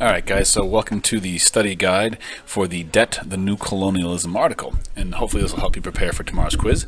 Alright guys, so welcome to the study guide for the Debt, the New Colonialism article, and hopefully this will help you prepare for tomorrow's quiz.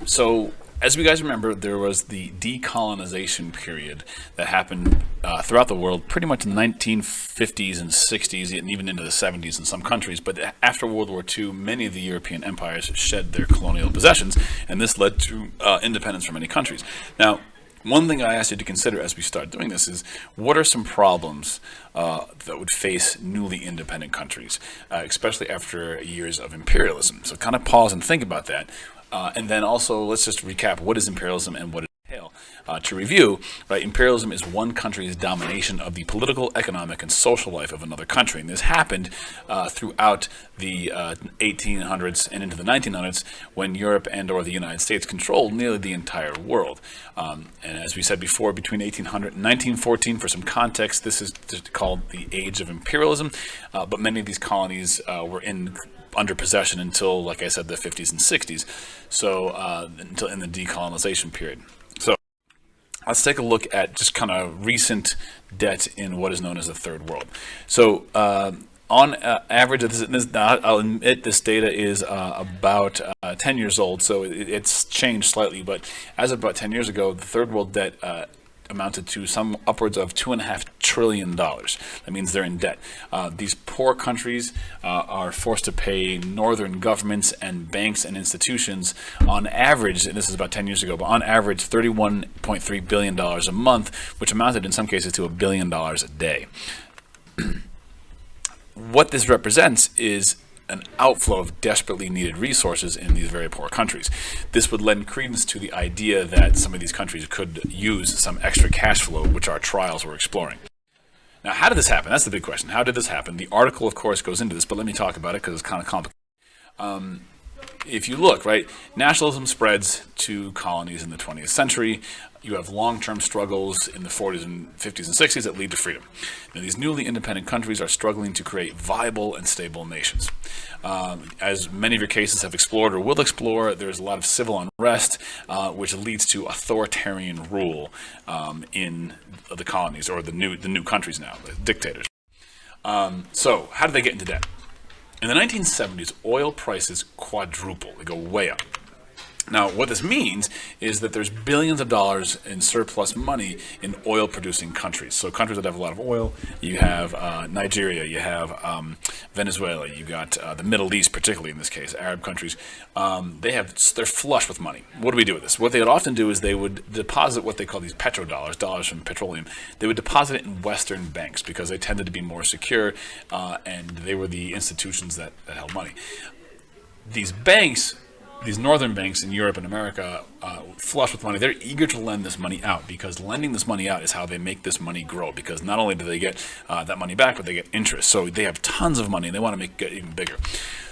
So as you guys remember, there was the decolonization period that happened throughout the world pretty much in the 1950s and 60s and even into the 70s in some countries, but after World War II, many of the European empires shed their colonial possessions, and this led to independence for many countries. Now, one thing I asked you to consider as we start doing this is, what are some problems that would face newly independent countries, especially after years of imperialism? So kind of pause and think about that. And then also, let's just recap, what is imperialism and what does it entail? To review, right, imperialism is one country's domination of the political, economic, and social life of another country. And this happened throughout the 1800s and into the 1900s, when Europe and or the United States controlled nearly the entire world. And as we said before, between 1800 and 1914, for some context, this is called the Age of Imperialism. But many of these colonies were under possession until, like I said, the 50s and 60s, so until in the decolonization period. So let's take a look at just kind of recent debt in what is known as the Third World. So on average, I'll admit this data is about 10 years old, so it's changed slightly, but as of about 10 years ago, the Third World debt amounted to some upwards of $2.5 trillion. That means they're in debt. These poor countries are forced to pay northern governments and banks and institutions on average, and this is about 10 years ago, but on average $31.3 billion a month, which amounted in some cases to $1 billion a day. What this represents is an outflow of desperately needed resources in these very poor countries. This would lend credence to the idea that some of these countries could use some extra cash flow, which our trials were exploring. Now, how did this happen? That's the big question. How did this happen? The article, of course, goes into this, but let me talk about it because it's kind of complicated. If you look, right, nationalism spreads to colonies in the 20th century. You have long-term struggles in the 40s and 50s and 60s that lead to freedom. Now, these newly independent countries are struggling to create viable and stable nations. As many of your cases have explored or will explore, there's a lot of civil unrest, which leads to authoritarian rule in the colonies, or the new countries now, the dictators. So how did they get into debt? In the 1970s, oil prices quadruple. They go way up. Now, what this means is that there's billions of dollars in surplus money in oil-producing countries. So countries that have a lot of oil, you have Nigeria, you have Venezuela, you got the Middle East, particularly in this case, Arab countries. They're flush with money. What do we do with this? What they would often do is they would deposit what they call these petrodollars, dollars from petroleum. They would deposit it in Western banks because they tended to be more secure, and they were the institutions that held money. These banks, these northern banks in Europe and America, flush with money. They're eager to lend this money out, because lending this money out is how they make this money grow, because not only do they get that money back, but they get interest. So they have tons of money and they want to make it even bigger.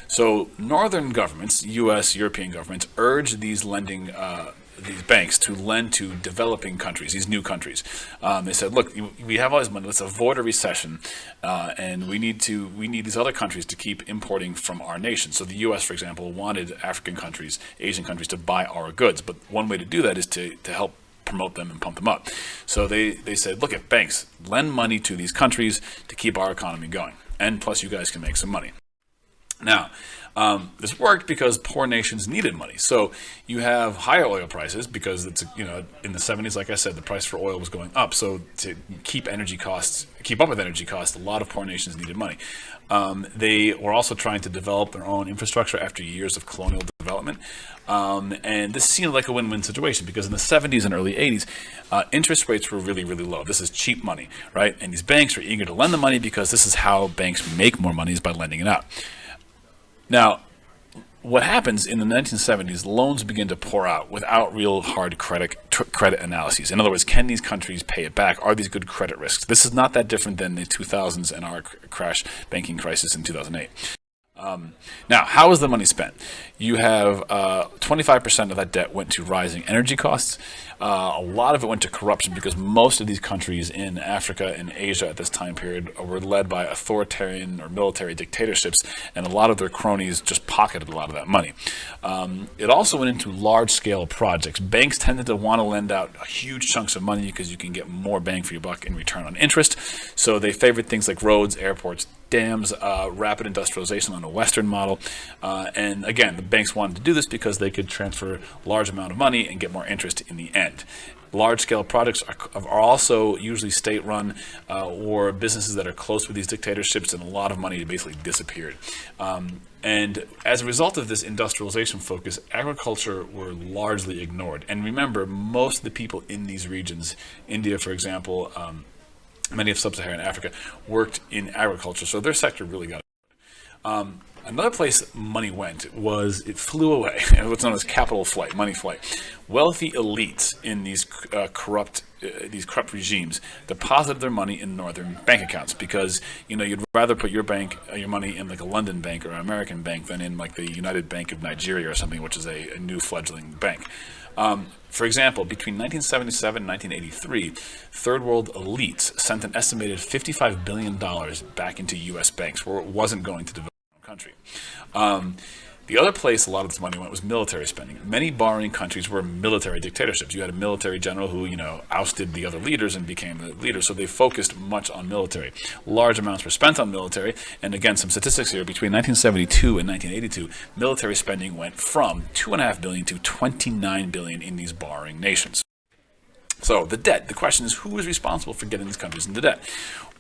So northern governments, US, European governments, urge these banks to lend to developing countries, these new countries. They said, look, we have all this money, let's avoid a recession, and we need these other countries to keep importing from our nation. So the US, for example, wanted African countries, Asian countries to buy our goods, but one way to do that is to help promote them and pump them up. So they said, look at banks, lend money to these countries to keep our economy going, and plus you guys can make some money. Now, this worked because poor nations needed money. So you have higher oil prices because it's, in the 70s, like I said, the price for oil was going up. So to keep up with energy costs, a lot of poor nations needed money. They were also trying to develop their own infrastructure after years of colonial development. And this seemed like a win-win situation, because in the 70s and early 80s, interest rates were really, really low. This is cheap money, right? And these banks were eager to lend the money because this is how banks make more money, is by lending it out. Now, what happens in the 1970s, loans begin to pour out without real hard credit analyses. In other words, can these countries pay it back? Are these good credit risks? This is not that different than the 2000s and our banking crisis in 2008. Now, how is the money spent? You have 25% of that debt went to rising energy costs. A lot of it went to corruption because most of these countries in Africa and Asia at this time period were led by authoritarian or military dictatorships, and a lot of their cronies just pocketed a lot of that money. It also went into large-scale projects. Banks tended to want to lend out huge chunks of money because you can get more bang for your buck in return on interest. So they favored things like roads, airports, dams, rapid industrialization on a Western model. And again, the banks wanted to do this because they could transfer large amount of money and get more interest in the end. Large-scale projects are also usually state-run or businesses that are close with these dictatorships, and a lot of money basically disappeared. And as a result of this industrialization focus, agriculture were largely ignored. And remember, most of the people in these regions, India, for example, many of sub-Saharan Africa, worked in agriculture, so their sector really got ignored. Another place money went was it flew away, what's known as capital flight, money flight. Wealthy elites in these corrupt regimes deposited their money in northern bank accounts because you'd rather put your money in like a London bank or an American bank than in like the United Bank of Nigeria or something, which is a new fledgling bank. For example, between 1977 and 1983, third world elites sent an estimated $55 billion back into U.S. banks where it wasn't going to develop country. The other place a lot of this money went was military spending. Many borrowing countries were military dictatorships. You had a military general who, ousted the other leaders and became the leader, so they focused much on military. Large amounts were spent on military, and again, some statistics here. Between 1972 and 1982, military spending went from $2.5 billion to $29 billion in these borrowing nations. So the debt, the question is, who is responsible for getting these countries into debt?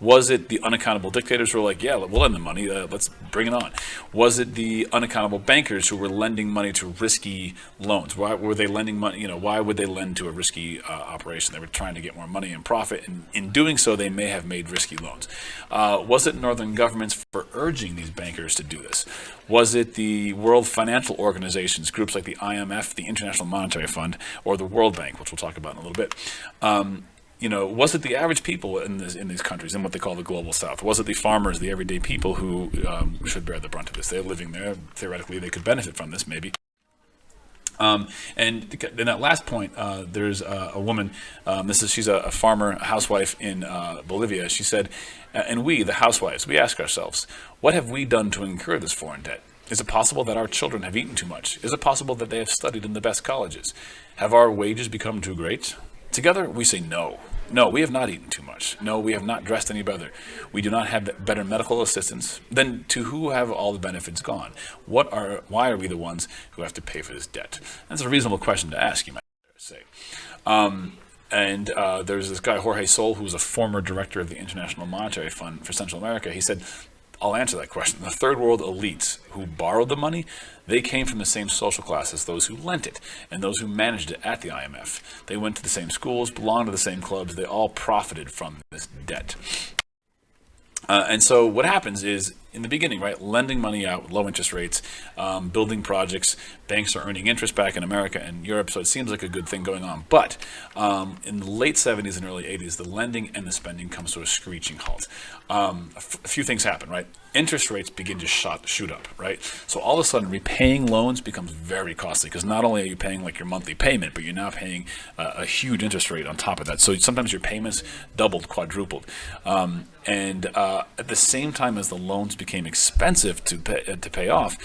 Was it the unaccountable dictators who were like, yeah, we'll lend the money, let's bring it on? Was it the unaccountable bankers who were lending money to risky loans? Why were they lending money? Why would they lend to a risky operation? They were trying to get more money and profit, and in doing so, they may have made risky loans. Was it northern governments for urging these bankers to do this? Was it the world financial organizations, groups like the IMF, the International Monetary Fund, or the World Bank, which we'll talk about in a little bit? Was it the average people in these countries, in what they call the global south? Was it the farmers, the everyday people who should bear the brunt of this? They're living there. Theoretically, they could benefit from this, maybe. And in that last point, there's a woman, she's a farmer, a housewife in Bolivia. She said, and we, the housewives, we ask ourselves, what have we done to incur this foreign debt? Is it possible that our children have eaten too much? Is it possible that they have studied in the best colleges? Have our wages become too great? Together, we say no. No, we have not eaten too much. No, we have not dressed any better. We do not have better medical assistance. Then to who have all the benefits gone? Why are we the ones who have to pay for this debt? That's a reasonable question to ask, you might say. There's this guy, Jorge Sol, who's a former director of the International Monetary Fund for Central America. He said, I'll answer that question. The third world elites who borrowed the money, they came from the same social class as those who lent it and those who managed it at the IMF. They went to the same schools, belonged to the same clubs. They all profited from this debt. And so what happens is, in the beginning, right, lending money out with low interest rates, building projects, banks are earning interest back in America and Europe, so it seems like a good thing going on. But in the late 70s and early 80s, the lending and the spending comes to a screeching halt. A few things happen, right? Interest rates begin to shoot up, right? So all of a sudden, repaying loans becomes very costly because not only are you paying like your monthly payment, but you're now paying a huge interest rate on top of that. So sometimes your payments doubled, quadrupled. At the same time as the loans became expensive to pay off,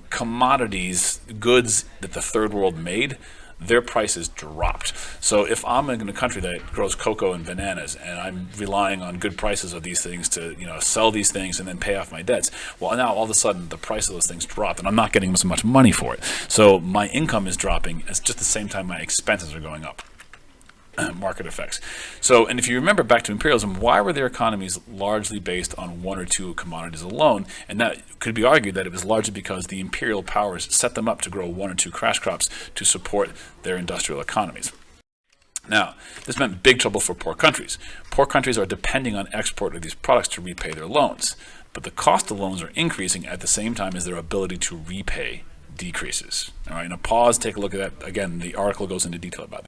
commodities, goods that the third world made, their prices dropped. So if I'm in a country that grows cocoa and bananas and I'm relying on good prices of these things to sell these things and then pay off my debts, well, now all of a sudden the price of those things dropped and I'm not getting as much money for it. So my income is dropping at just the same time my expenses are going up. Market effects. So, and if you remember back to imperialism, why were their economies largely based on one or two commodities alone? And that could be argued that it was largely because the imperial powers set them up to grow one or two cash crops to support their industrial economies. Now, this meant big trouble for poor countries. Poor countries are depending on export of these products to repay their loans, but the cost of loans are increasing at the same time as their ability to repay decreases. All right, now pause, take a look at that. Again, the article goes into detail about that.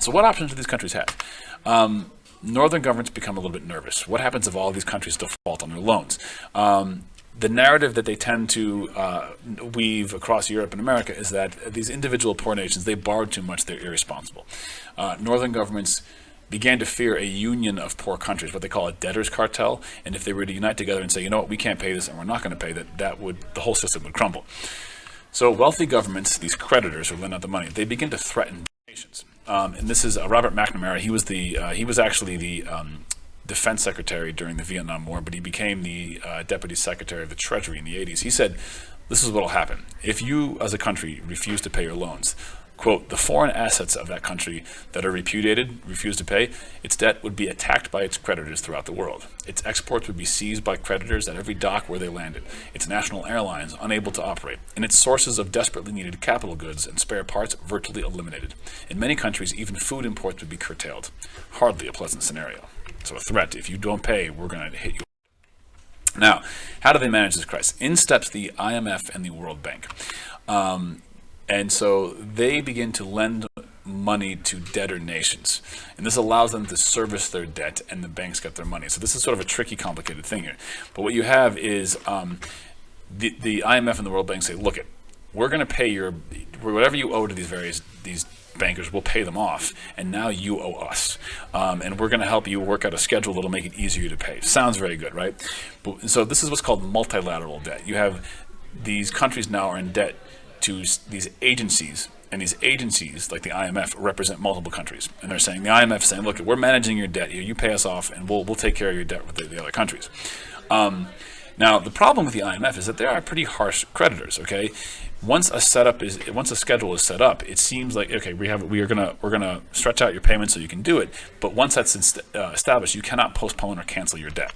So what options do these countries have? Northern governments become a little bit nervous. What happens if all of these countries default on their loans? the narrative that they tend to weave across Europe and America is that these individual poor nations, they borrowed too much, they're irresponsible. Northern governments began to fear a union of poor countries, what they call a debtors cartel, and if they were to unite together and say, you know what, we can't pay this and we're not going to pay that, the whole system would crumble. So wealthy governments, these creditors who lend out the money, they begin to threaten nations. And this is Robert McNamara. He was actually the defense secretary during the Vietnam War, but he became the deputy secretary of the Treasury in the 80s. He said, this is what will happen. If you, as a country, refuse to pay your loans, quote, the foreign assets of that country that are repudiated, refuse to pay, its debt would be attacked by its creditors throughout the world. Its exports would be seized by creditors at every dock where they landed. Its national airlines unable to operate. And its sources of desperately needed capital goods and spare parts virtually eliminated. In many countries, even food imports would be curtailed. Hardly a pleasant scenario. So a threat, if you don't pay, we're going to hit you. Now, how do they manage this crisis? In steps the IMF and the World Bank. And so they begin to lend money to debtor nations. And this allows them to service their debt, and the banks get their money. So this is sort of a tricky, complicated thing here. But what you have is the IMF and the World Bank say, look, we're going to pay whatever you owe to these bankers, we'll pay them off, and now you owe us. And we're going to help you work out a schedule that'll make it easier to pay. Sounds very good, right? So this is what's called multilateral debt. You have these countries now are in debt to these agencies, and these agencies, like the IMF, represent multiple countries. And they're saying, the IMF is saying, look, we're managing your debt here, you pay us off, and we'll take care of your debt with the other countries. Now, the problem with the IMF is that they are pretty harsh creditors, okay? Once a schedule is set up, it seems like, okay, we're gonna stretch out your payments so you can do it, but once that's established, you cannot postpone or cancel your debt.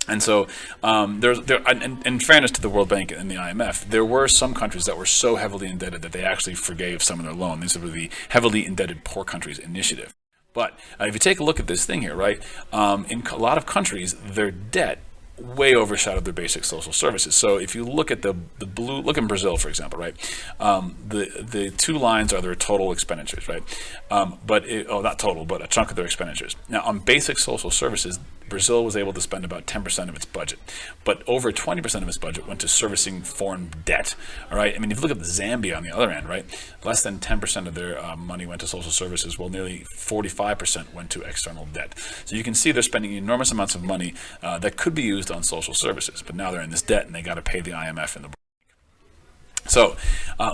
And so, in fairness to the World Bank and the IMF, there were some countries that were so heavily indebted that they actually forgave some of their loan. These were the Heavily Indebted Poor Countries Initiative. But if you take a look at this thing here, right, in a lot of countries, their debt way overshadowed their basic social services. So if you look at the blue, look in Brazil, for example, right? The two lines are their total expenditures, right? Not total, but a chunk of their expenditures. Now, on basic social services, Brazil was able to spend about 10% of its budget, but over 20% of its budget went to servicing foreign debt. All right. I mean, if you look at Zambia on the other end, right, less than 10% of their money went to social services, while nearly 45% went to external debt. So you can see they're spending enormous amounts of money that could be used on social services, but now they're in this debt and they got to pay the IMF and the. So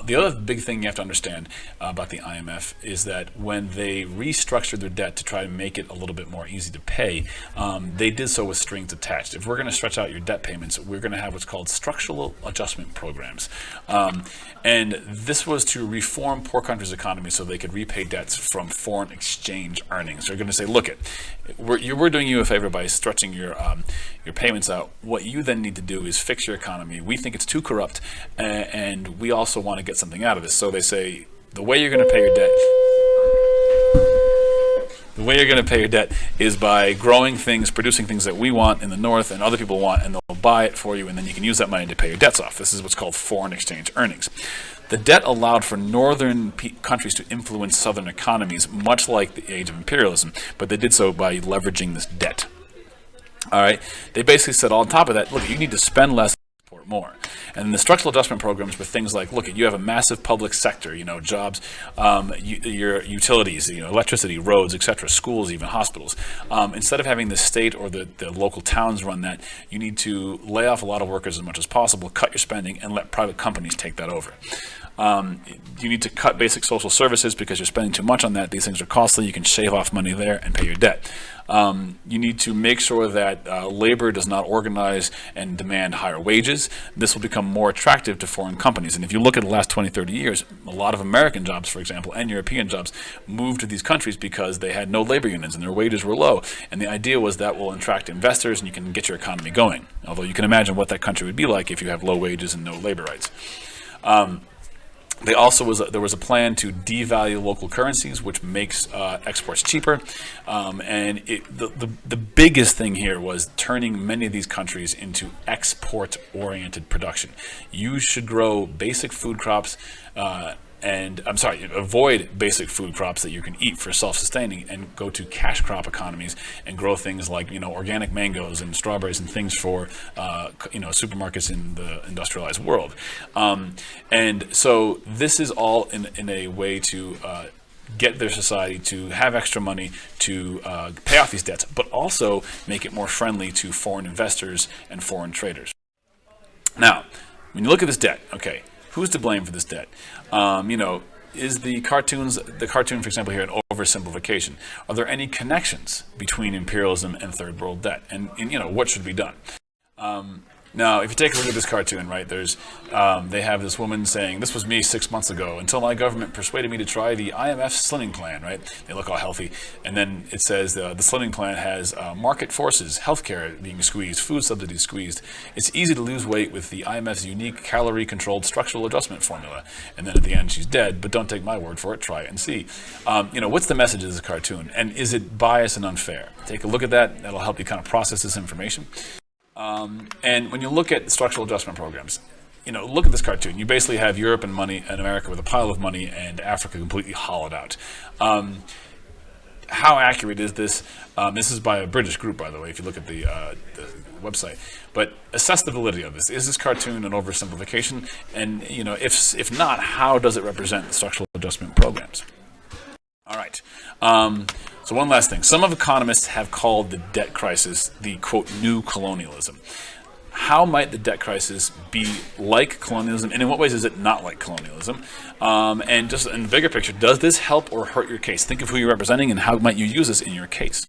the other big thing you have to understand about the IMF is that when they restructured their debt to try to make it a little bit more easy to pay, they did so with strings attached. If we're going to stretch out your debt payments, we're going to have what's called structural adjustment programs. And this was to reform poor countries' economies so they could repay debts from foreign exchange earnings. They're going to say, look, we're doing you a favor by stretching your payments out. What you then need to do is fix your economy. We think it's too corrupt, and we also want to get something out of this. So they say, the way you're going to pay your debt is by growing things, producing things that we want in the north and other people want, and they'll buy it for you, and then you can use that money to pay your debts off. This is what's called foreign exchange earnings. The debt allowed for northern countries to influence southern economies, much like the age of imperialism, but they did so by leveraging this debt. All right, they basically said, on top of that, look, you need to spend less, export more. And the structural adjustment programs were things like, look, you have a massive public sector, jobs, your utilities, electricity, roads, etc., schools, even hospitals. Instead of having the state or the local towns run that, you need to lay off a lot of workers as much as possible, cut your spending, and let private companies take that over. You need to cut basic social services because you're spending too much on that. These things are costly. You can shave off money there and pay your debt. You need to make sure that labor does not organize and demand higher wages. This will become more attractive to foreign companies. And if you look at the last 20, 30 years, a lot of American jobs, for example, and European jobs moved to these countries because they had no labor unions and their wages were low. And the idea was that will attract investors and you can get your economy going. Although you can imagine what that country would be like if you have low wages and no labor rights. There was a plan to devalue local currencies, which makes exports cheaper. And the biggest thing here was turning many of these countries into export-oriented production. You should grow basic food crops and I'm sorry, avoid basic food crops that you can eat for self-sustaining, and go to cash crop economies and grow things like organic mangoes and strawberries and things for supermarkets in the industrialized world. And so this is all in a way to get their society to have extra money to pay off these debts, but also make it more friendly to foreign investors and foreign traders. Now, when you look at this debt, okay, who's to blame for this debt? Is the cartoon, for example, here, an oversimplification? Are there any connections between imperialism and third world debt? And what should be done? Now, if you take a look at this cartoon, right, they have this woman saying, "This was me 6 months ago, until my government persuaded me to try the IMF slimming plan," right? They look all healthy. And then it says the slimming plan has market forces, healthcare being squeezed, food subsidies squeezed. It's easy to lose weight with the IMF's unique calorie-controlled structural adjustment formula. And then at the end, she's dead, but don't take my word for it, try it and see. What's the message of this cartoon? And is it biased and unfair? Take a look at that. That'll help you kind of process this information. And when you look at structural adjustment programs, look at this cartoon. You basically have Europe and America with a pile of money, and Africa completely hollowed out. How accurate is this? This is by a British group, by the way, if you look at the website. But assess the validity of this. Is this cartoon an oversimplification? And if not, how does it represent the structural adjustment programs? All right. So one last thing. Some of economists have called the debt crisis the, quote, new colonialism. How might the debt crisis be like colonialism, and in what ways is it not like colonialism? And just in the bigger picture, does this help or hurt your case? Think of who you're representing and how might you use this in your case.